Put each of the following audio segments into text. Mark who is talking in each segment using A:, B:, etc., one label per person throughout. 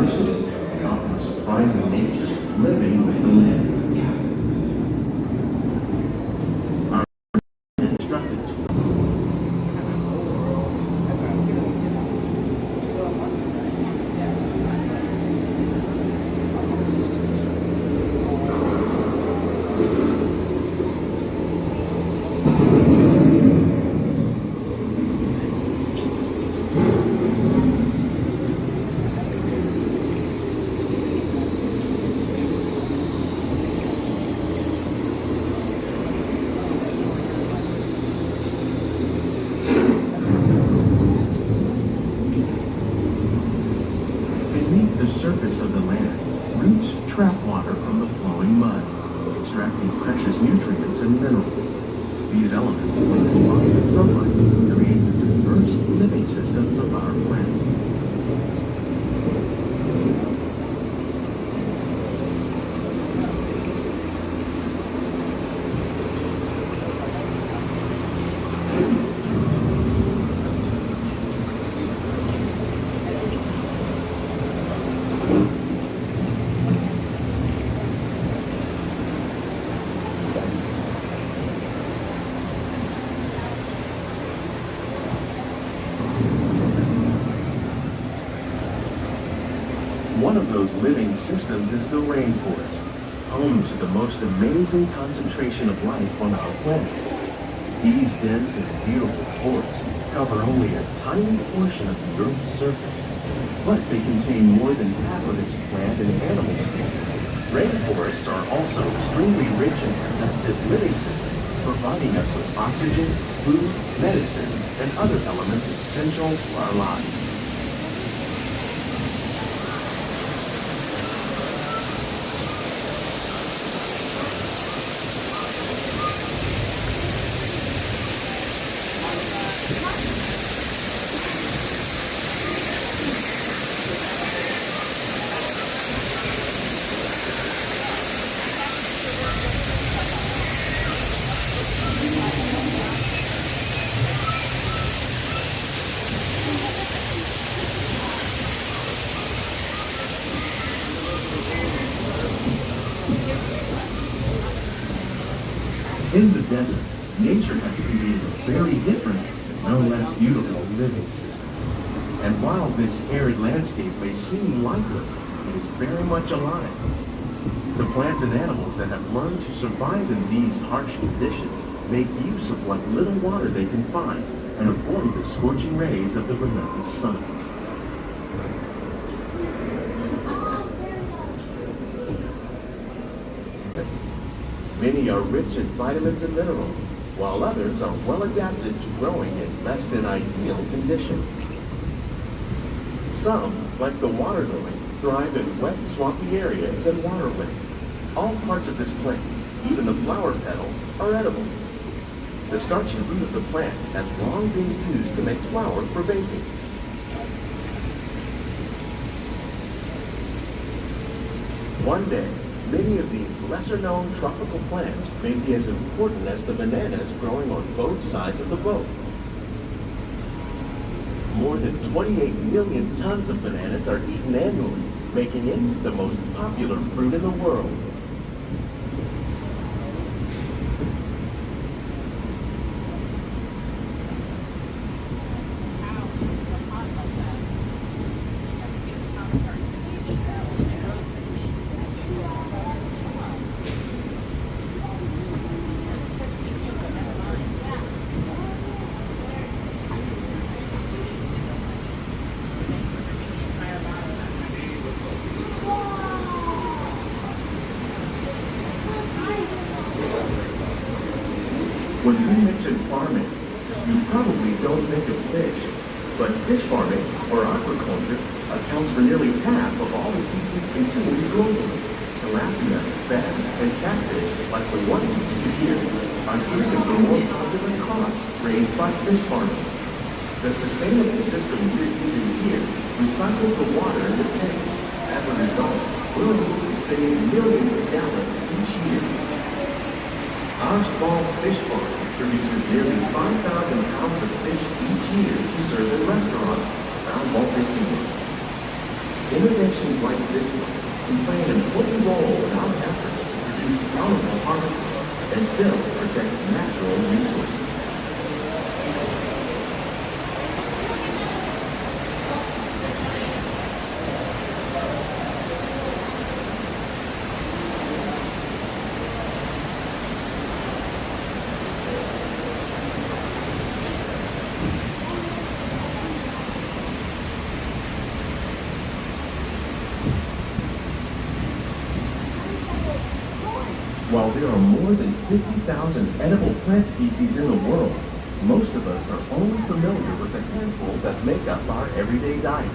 A: diversity, the often surprising nature living with the land. Our instructed to beneath the surface of the land, roots trap water from the flowing mud, extracting precious nutrients and minerals. These elements, when combined with sunlight, create the diverse living systems of our planet. One of those living systems is the rainforest, home to the most amazing concentration of life on our planet. These dense and beautiful forests cover only a tiny portion of the Earth's surface, but they contain more than half of its plant and animal species. Rainforests are also extremely rich in productive living systems, providing us with oxygen, food, medicine, and other elements essential to our lives. In the desert, nature has created a very different, no less beautiful living system. And while this arid landscape may seem lifeless, it is very much alive. The plants and animals that have learned to survive in these harsh conditions make use of what little water they can find and avoid the scorching rays of the relentless sun. Many are rich in vitamins and minerals, while others are well adapted to growing in less than ideal conditions. Some, like the water lily, thrive in wet, swampy areas and waterways. All parts of this plant, even the flower petals, are edible. The starchy root of the plant has long been used to make flour for baking. One day, many of these lesser-known tropical plants may be as important as the bananas growing on both sides of the boat. More than 28 million tons of bananas are eaten annually, making it the most popular fruit in the world. When we mention farming, you probably don't think of fish, but fish farming, or aquaculture, accounts for nearly half of all the seafood consumed globally. Tilapia, bass, and catfish, like the ones you see here, are even the more popular crops raised by fish farming. The sustainable system we're using here recycles the water in the tanks. As a result, we're able to save millions of gallons each year. Our small fish farm produces nearly 5,000 pounds of fish each year to serve in restaurants around Walt Disney World. Innovations like this one can play an important role in our efforts to produce bountiful harvests and still protect natural resources. While there are more than 50,000 edible plant species in the world, most of us are only familiar with a handful that make up our everyday diet.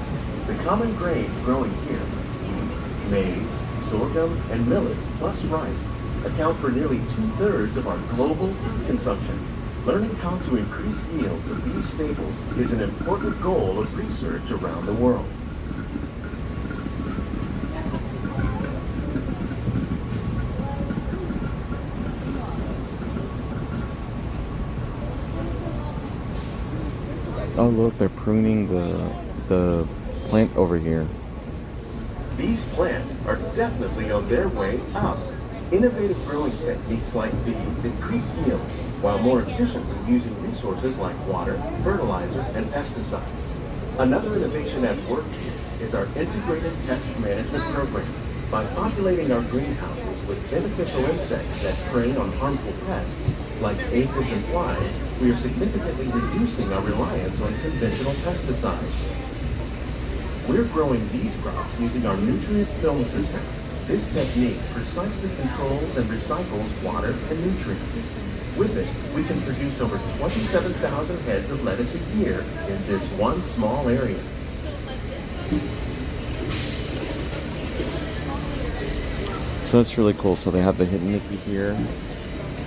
A: The common grains growing here, wheat, maize, sorghum, and millet, plus rice, account for nearly 2/3 of our global food consumption. Learning how to increase yields of these staples is an important goal of research around the world.
B: Oh look, they're pruning the plant over here.
A: These plants are definitely on their way up. Innovative growing techniques like these increase yields while more efficiently using resources like water, fertilizer, and pesticides. Another innovation at work here is our integrated pest management program. By populating our greenhouses with beneficial insects that prey on harmful pests, like aphids and flies, we are significantly reducing our reliance on conventional pesticides. We're growing these crops using our nutrient film system. This technique precisely controls and recycles water and nutrients. With it, we can produce over 27,000 heads of lettuce a year in this one small area.
B: So that's really cool. So they have the Hidden Mickey here,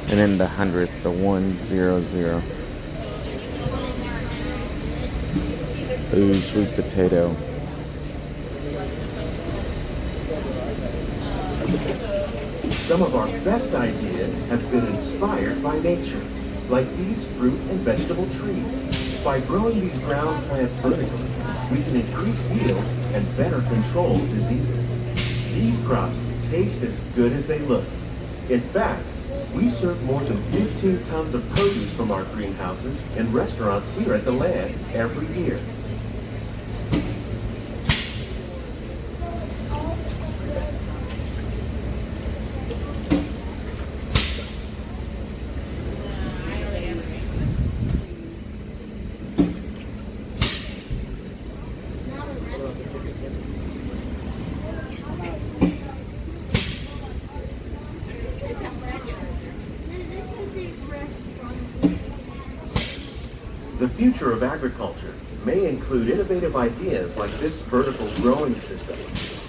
B: and then the 100, the 100. Ooh, sweet potato.
A: Some of our best ideas have been inspired by nature, like these fruit and vegetable trees. By growing these ground plants vertically, we can increase yields and better control diseases. These crops taste as good as they look. In fact, we serve more than 15 tons of produce from our greenhouses in restaurants here at the Land every year. The future of agriculture may include innovative ideas like this vertical growing system.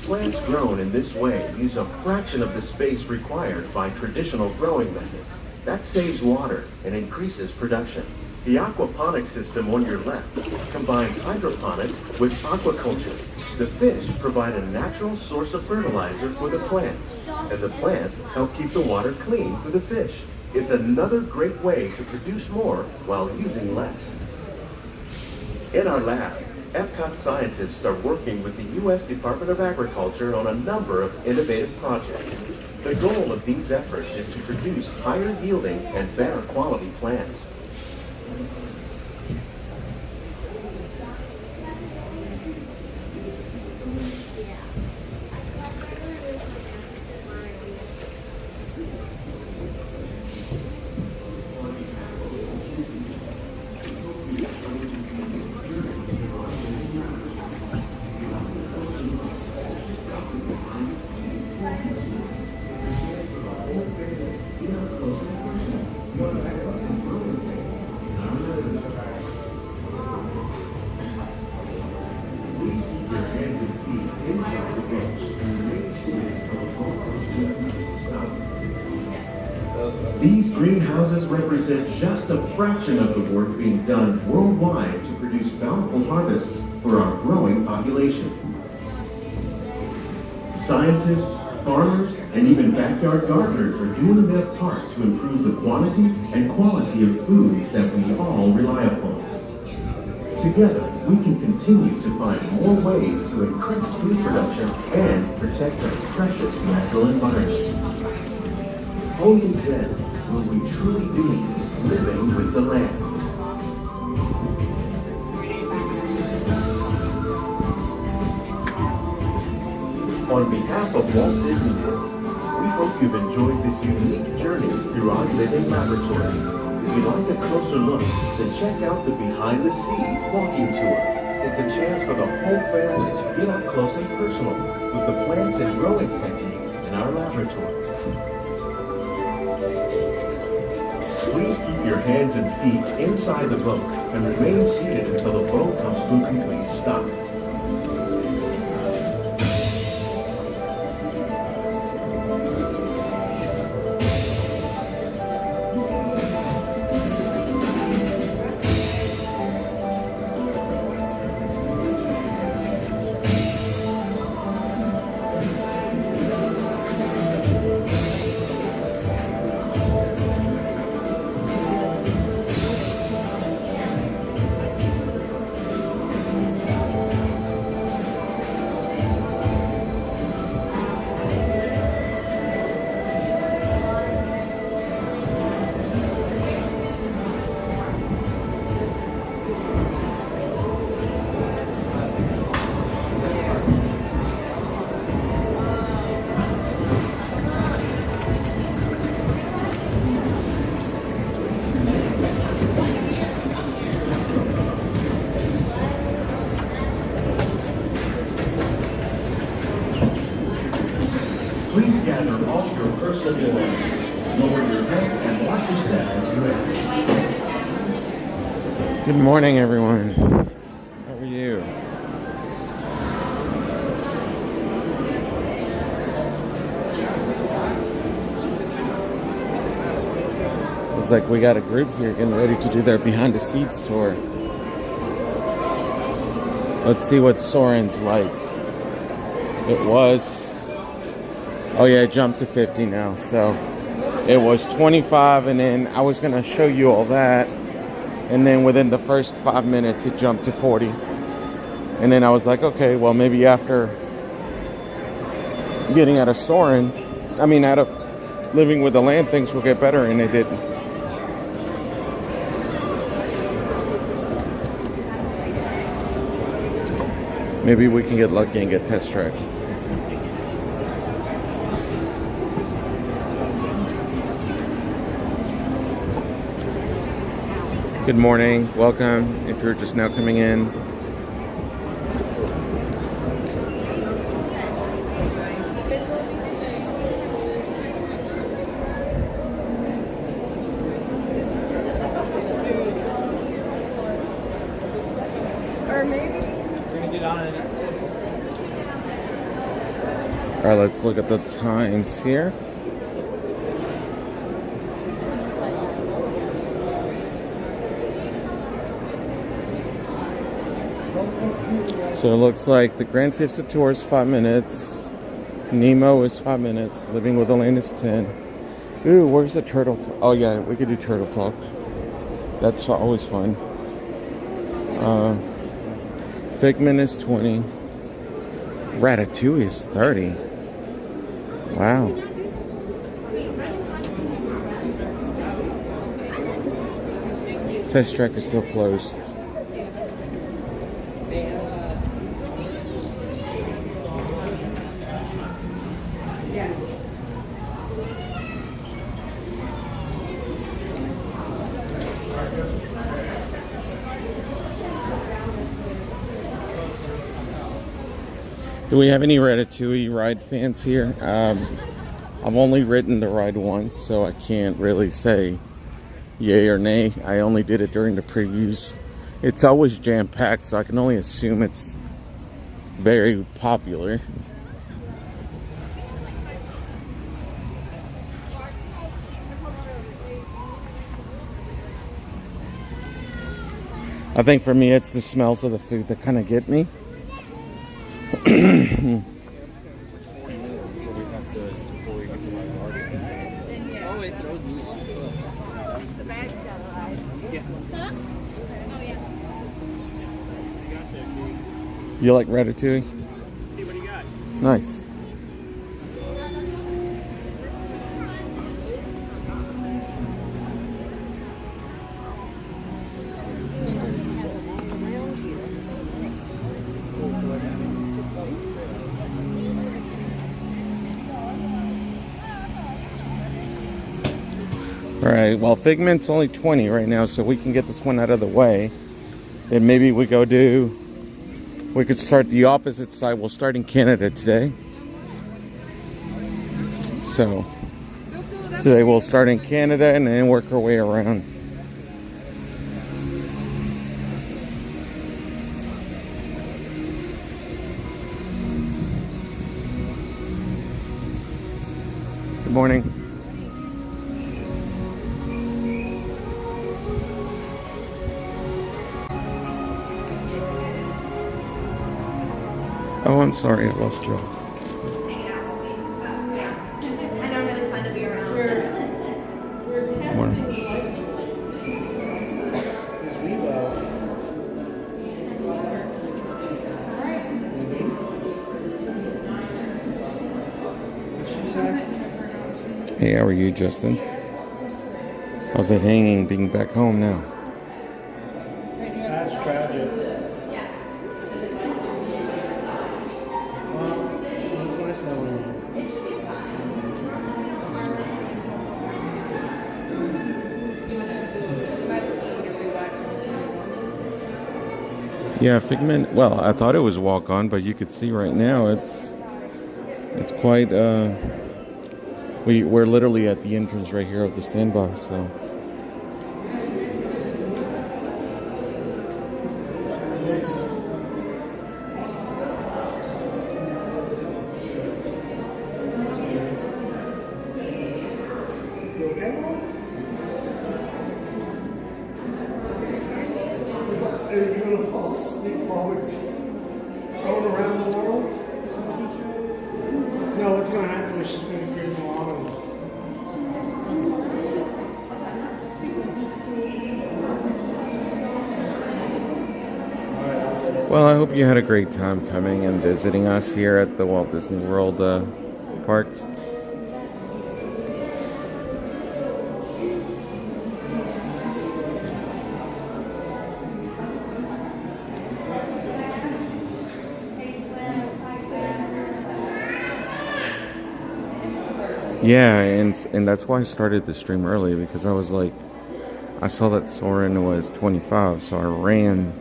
A: Plants grown in this way use a fraction of the space required by traditional growing methods. That saves water and increases production. The aquaponics system on your left combines hydroponics with aquaculture. The fish provide a natural source of fertilizer for the plants, and the plants help keep the water clean for the fish. It's another great way to produce more while using less. In our lab, Epcot scientists are working with the U.S. Department of Agriculture on a number of innovative projects. The goal of these efforts is to produce higher yielding and better quality plants. These greenhouses represent just a fraction of the work being done worldwide to produce bountiful harvests for our growing population. Scientists, farmers, and even backyard gardeners are doing their part to improve the quantity and quality of foods that we all rely upon. Together, we can continue to find more ways to increase food production and protect our precious natural environment. Only then will we truly be living with the land. On behalf of Walt Disney World, we hope you've enjoyed this unique journey through our living laboratory. If you'd like a closer look, then check out the Behind the Scenes walking tour. It's a chance for the whole family to get up close and personal with the plants and growing techniques in our laboratory. Please keep your hands and feet inside the boat and remain seated until the boat comes to a complete stop. Please gather all your personal belongings. Lower your head and watch your step as you exit.
B: Good morning, everyone. How are you? Looks like we got a group here getting ready to do their behind the scenes tour. Let's see what Soarin's like. It was... Oh yeah, it jumped to 50 now. So it was 25, and then I was gonna show you all that, and then within the first 5 minutes it jumped to 40. And then I was like, okay, well maybe after getting out of Soarin', out of living with the land, things will get better, and they didn't. Maybe we can get lucky and get test track. Good morning, welcome if you're just now coming in. All right, let's look at the times here. So it looks like the Grand Fiesta Tour is 5 minutes. Nemo is 5 minutes. Living with the Land is 10. Ooh, where's the turtle talk? Oh yeah, we could do turtle talk. That's always fun. Figment is 20. Ratatouille is 30. Wow. Test track is still closed. Do we have any Ratatouille ride fans here? I've only ridden the ride once, so I can't really say yay or nay. I only did it during the previews. It's always jam-packed, so I can only assume it's very popular. I think for me, it's the smells of the food that kind of get me. You like Ratatouille?
C: See what you got.
B: Nice. All right, well, Figment's only 20 right now, so we can get this one out of the way. Then maybe we could start the opposite side. We'll start in Canada today. So, today we'll start in Canada and then work our way around. Good morning. Oh, I'm sorry, I lost you.
D: I know I'm really fun to be around.
E: We're testing
B: Morning.
E: the light.
B: Hey, how are you, Justin? How's it hanging being back home now?
C: That's tragic. Well, it's nice knowing you.
B: Yeah, Figment, well, I thought it was walk-on, but you could see right now it's quite, we're literally at the entrance right here of the standby, so.
C: Are you gonna fall asleep while we're going around the world? No, what's gonna happen is she's gonna create some lines.
B: Well, I hope you had a great time coming and visiting us here at the Walt Disney World parks. Yeah, and that's why I started the stream early, because I was like, I saw that Soarin' was 25, so I ran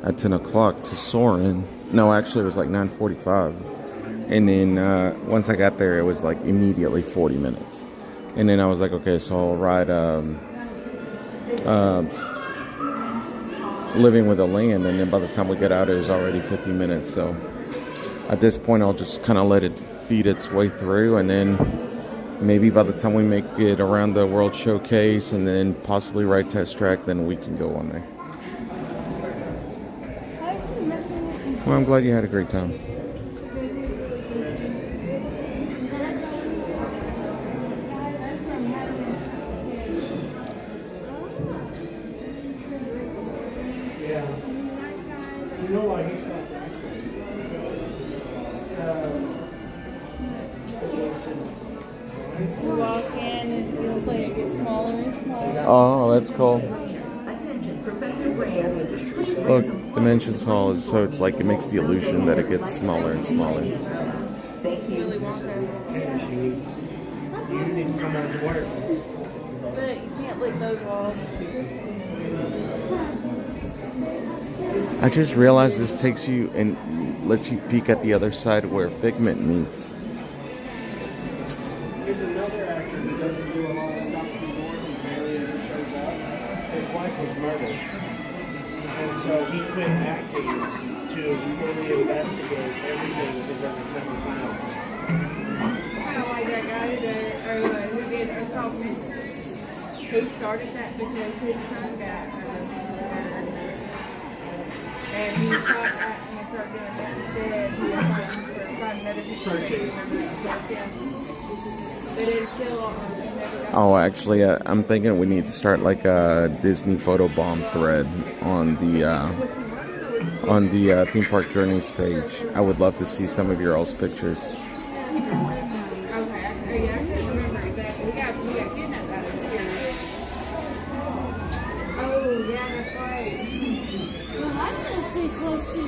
B: at 10 o'clock to Soarin'. No, actually it was like 9:45. And then once I got there, it was like immediately 40 minutes. And then I was like, okay, so I'll ride Living with the Land. And then by the time we get out, it was already 50 minutes. So at this point, I'll just kind of let it feed its way through. And then maybe by the time we make it around the World Showcase and then possibly ride Test Track, then we can go on there. Well, I'm glad you had a great time.
C: Yeah. You know why he's not there?
E: You walk in and it looks like it gets smaller and smaller.
B: Oh, that's cool.
D: Attention, Professor Graham. Please
B: Look, Dimensions Hall is so it's like it makes the illusion that it gets smaller and smaller.
D: Thank you.
E: Really Wonka.
C: Okay, she needs. You need to come out to work.
E: But you can't lick those walls.
B: I just realized this takes you and lets you peek at the other side where Figment meets.
C: There's another actor who doesn't do a lot of stuff anymore. He barely ever shows up. His wife was murdered. And so he quit acting to fully investigate everything because it was never found.
E: Kind of like that guy who did Assaultment. He started that because his son got murdered. And he stopped acting and started doing that instead. He was fighting another
C: Searching.
E: They didn't kill him. He never got
B: Oh, actually, I'm thinking we need to start like a Disney photo bomb thread on the on the Theme Park Journeys page. I would love to see some of your all's pictures.
E: Okay, yeah, I can't remember exactly. We got kidnapped out of here. Oh, yeah, that's right.
F: Well, I'm gonna stay close to you.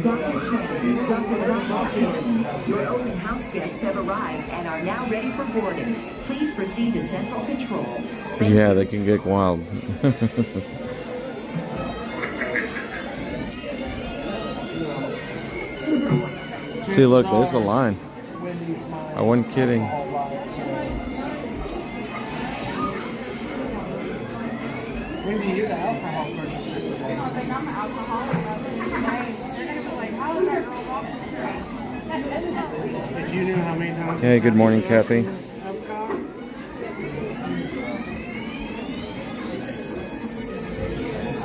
D: Dr. Chen, Dr. Raphael, your open house guests have arrived and are now ready for boarding. Please proceed to central control. Thank
B: Yeah,
D: you.
B: they can get wild. See, look, there's the line. I wasn't kidding.
C: Maybe you're the alcohol purchaser.
E: I think I'm an alcoholic. They're gonna be like, how is that girl walking straight?
C: If you knew how many times.
B: Hey, good morning, Kathy.
C: Alcohol.
E: I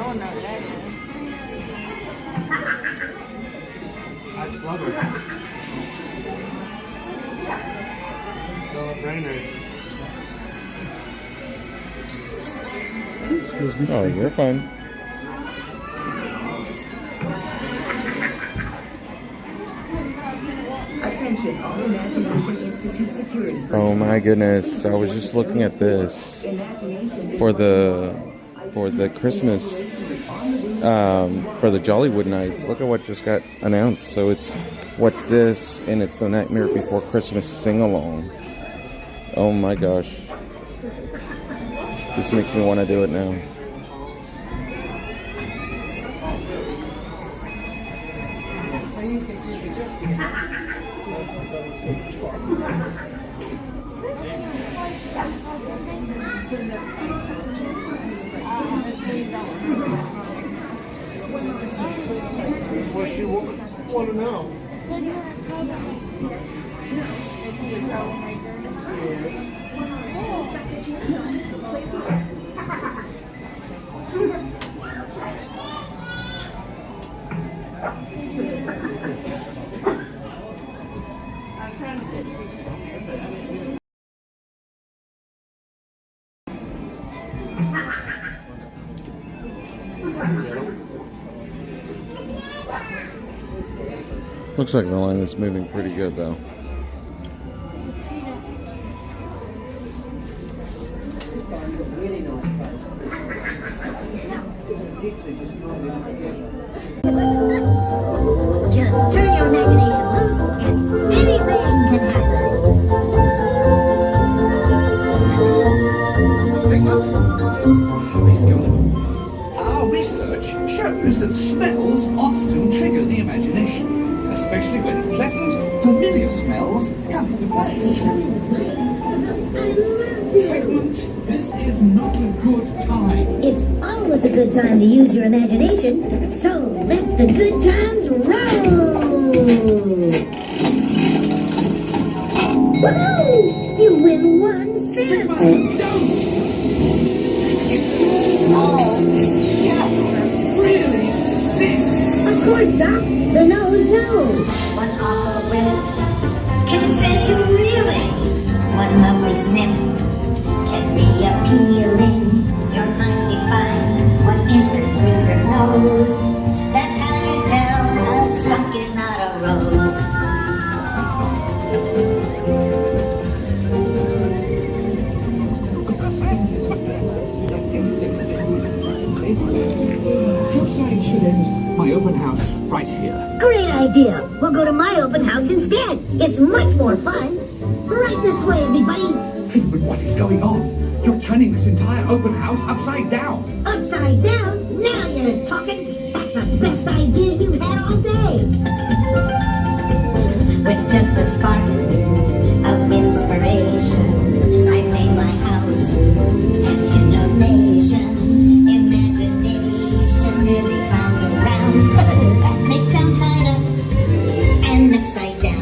E: don't know what that is.
C: That's blubber. Philip Rainer.
B: Oh, you're fine.
D: Attention, all Imagination Institute security.
B: Oh my goodness! I was just looking at this
D: Imagination
B: for the Christmas for the Jollywood Nights. Look at what just got announced. So it's What's This, and it's the Nightmare Before Christmas sing along. Oh my gosh! This makes me want to do it now.
C: What you want to know?
E: I'm trying to get you.
B: Looks like the line is moving pretty good though.
F: Just turn your imagination loose and anything can happen.
G: Our research shows that smells often trigger the imagination, especially when pleasant, familiar smells come into play. Figment, this is not a good time.
F: It's always a good time to use your imagination, so let the good times roll! Woohoo! You win 1 cent!
G: Figment, don't! Oh, yeah, really stinks.
F: Of course, Doc, the nose knows. One awful whiff can send you reeling. One lovely sniff can be appealing. Your mind defines what enters through your nose. That's how you tell a skunk is not a rose.
G: You're saying should end my open house right here.
F: Great idea. We'll go to my open house instead. It's much more fun. Right this way, everybody.
G: Figment, what is going on? You're turning this entire open house upside down.
F: Upside down? Now you're talking. That's the best idea you've had all day. With just a spark of inspiration, I made my house an innovation. Imagination really clowns around. Makes downside up and upside down.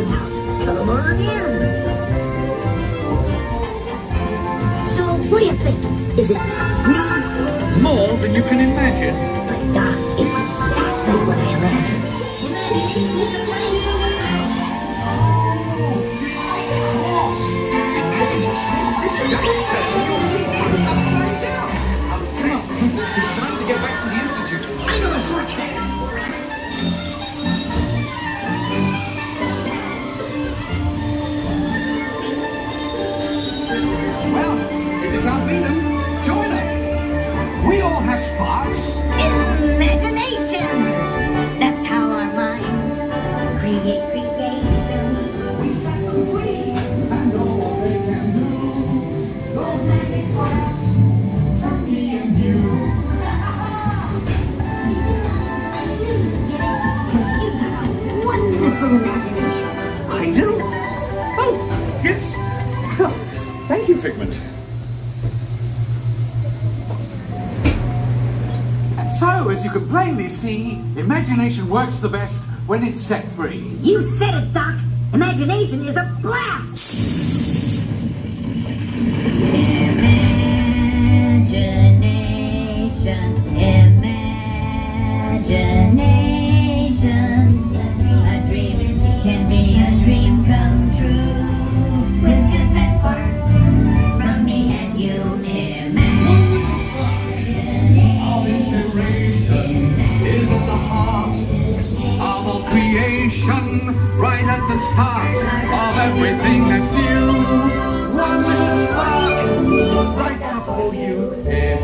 F: old house. Come on in. So, what do you think? Is it me?
G: More than you can imagine.
F: But Doc, it's exactly what I imagined. Imagination is the brain of the world.
G: Imagination is just turning your world upside down. Come on, it's time to get back to the Institute. I know a shortcut. Well, if you can't beat them, join them. We all have sparks.
F: Imagination! That's how our minds create creation.
G: We set them free, and all they can do. Those magic sparks from me and you.
F: I knew you'd get it, because you have a wonderful imagination.
G: I do. Oh, yes. Thank you, Figment. So, as you can plainly see, imagination works the best when it's set free.
F: You said it, Doc! Imagination is a blast! Imagination, imagination. A dream can be a dream come true. With just that spark from me and you.
G: Our inspiration is at the heart of all creation, right at the start of everything that's new. One little spark lights up all you. And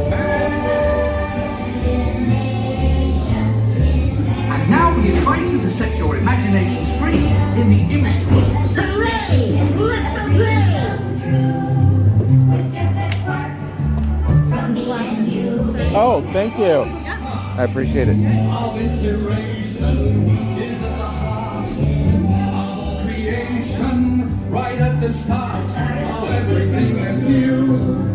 G: now we invite you to set your imaginations free in the image world.
F: Hooray! Let the play! From me and you.
B: Oh, thank you. I appreciate it.
G: Our inspiration is at the heart of all creation, right at the start of everything that's new.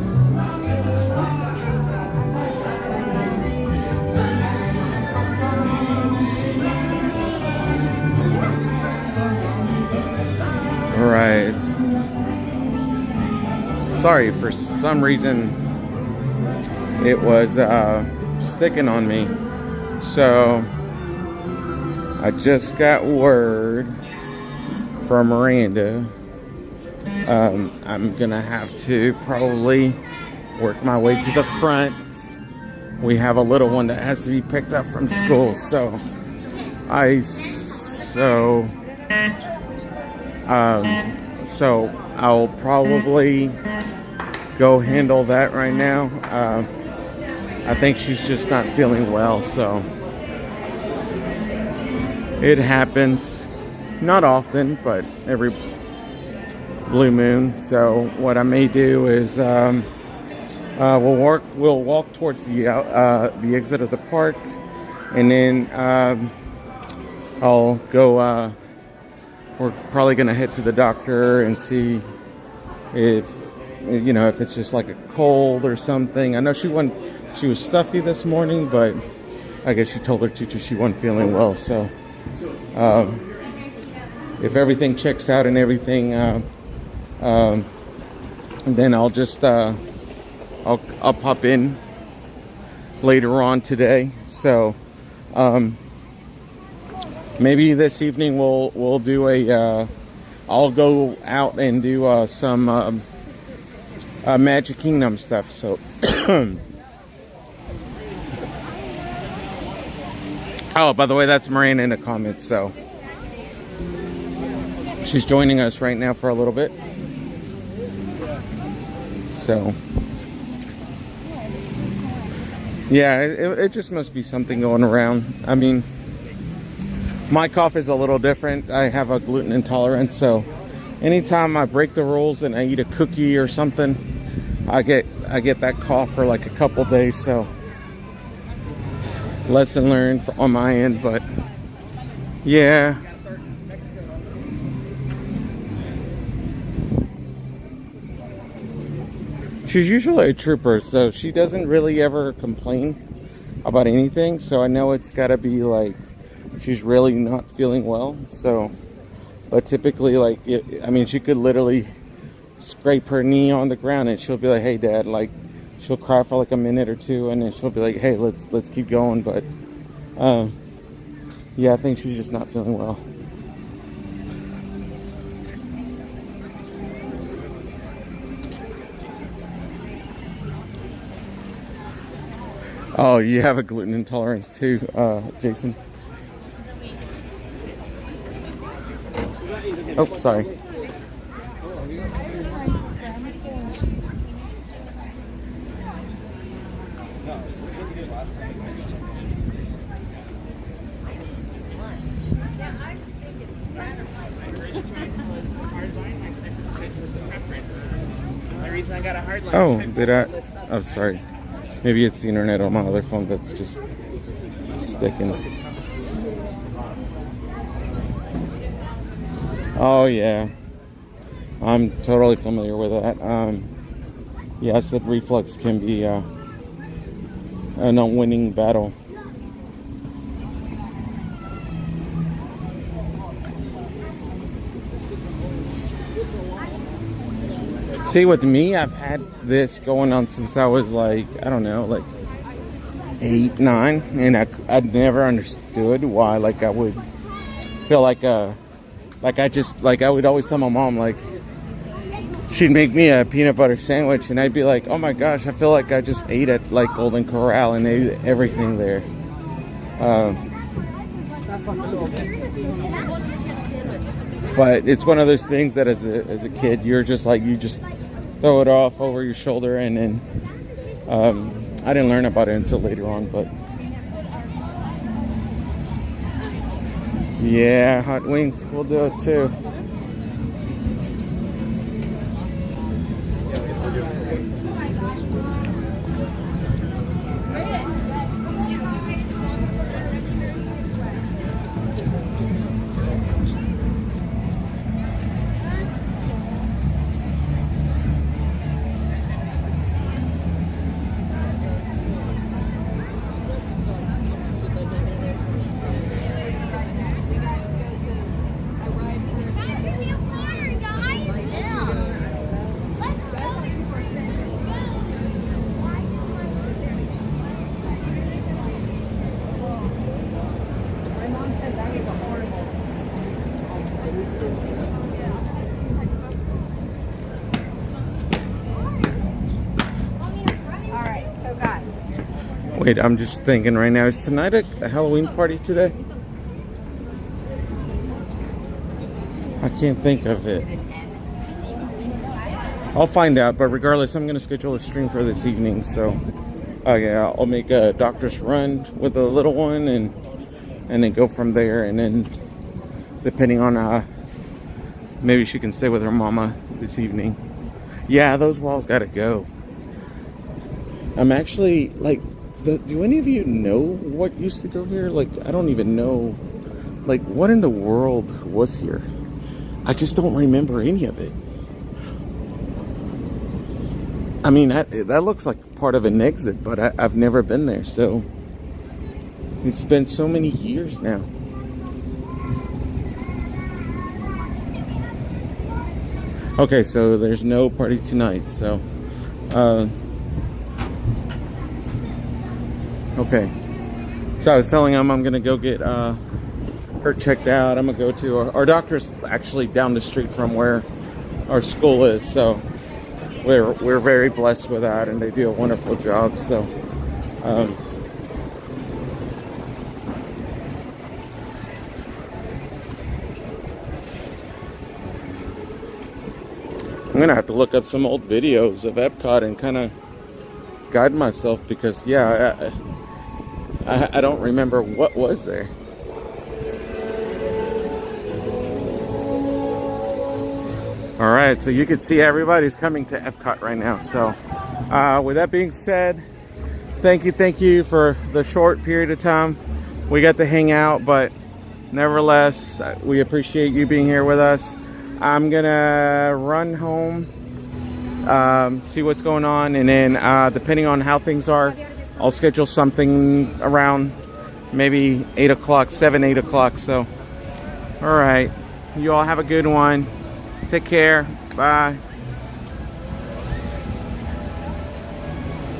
B: All right. Sorry, for some reason it was sticking on me. So I just got word from Miranda. I'm gonna have to probably work my way to the front. We have a little one that has to be picked up from school, so I'll probably go handle that right now. I think she's just not feeling well, so it happens. Not often, but every blue moon. So what I may do is we'll walk towards the exit of the park, and then I'll go. We're probably gonna head to the doctor and see if if it's just like a cold or something. I know she was stuffy this morning, but I guess she told her teacher she wasn't feeling well. So if everything checks out and everything, then I'll just I'll pop in later on today. So maybe this evening we'll do I'll go out and do some Magic Kingdom stuff. So oh, by the way, that's Miranda in the comments. So she's joining us right now for a little bit. So yeah, it just must be something going around. I mean, my cough is a little different. I have a gluten intolerance, so anytime I break the rules and I eat a cookie or something, I get that cough for like a couple days. So lesson learned on my end, but yeah. She's usually a trooper, so she doesn't really ever complain about anything. So I know it's got to be like she's really not feeling well. So But typically, like, I mean, she could literally scrape her knee on the ground and she'll be like, hey dad, like, she'll cry for like a minute or two and then she'll be like, hey, let's keep going. But yeah, I think she's just not feeling well. Oh, you have a gluten intolerance too, Jason? Oh, sorry.
C: I got a hard line.
B: Oh, did I? Oh, sorry. Maybe it's the internet on my other phone that's just sticking. Oh, yeah. I'm totally familiar with that. Yeah, acid reflux can be an unwinning battle. See, with me, I've had this going on since I was like, I don't know, like 8, 9, and I'd never understood why. Like, I would feel like I would always tell my mom, like, she'd make me a peanut butter sandwich, and I'd be like, oh my gosh, I feel like I just ate at like Golden Corral and ate everything there. But it's one of those things that as a kid, you're just like, you just throw it off over your shoulder, and then I didn't learn about it until later on. But yeah, hot wings will do it too. Wait, I'm just thinking right now, is tonight a Halloween party today? I can't think of it. I'll find out, but regardless, I'm going to schedule a stream for this evening. So, yeah, I'll make a doctor's run with the little one and then go from there. And then, depending on, maybe she can stay with her mama this evening. Yeah, those walls got to go. I'm actually, like, do any of you know what used to go here? Like, I don't even know. Like, what in the world was here? I just don't remember any of it. I mean, that looks like part of an exit, but I've never been there. So, it's been so many years now. Okay, so there's no party tonight. So, okay, so I was telling him I'm gonna go get her checked out. I'm gonna go to our doctor's actually down the street from where our school is, so we're very blessed with that, and they do a wonderful job. So I'm gonna have to look up some old videos of Epcot and kind of guide myself, because yeah, I don't remember what was there. All right, so you can see everybody's coming to Epcot right now. So with that being said, thank you for the short period of time we got to hang out, but nevertheless, we appreciate you being here with us. I'm gonna run home, see what's going on, and then depending on how things are, I'll schedule something around maybe 8 o'clock, 7, 8 o'clock. So, all right. You all have a good one. Take care. Bye.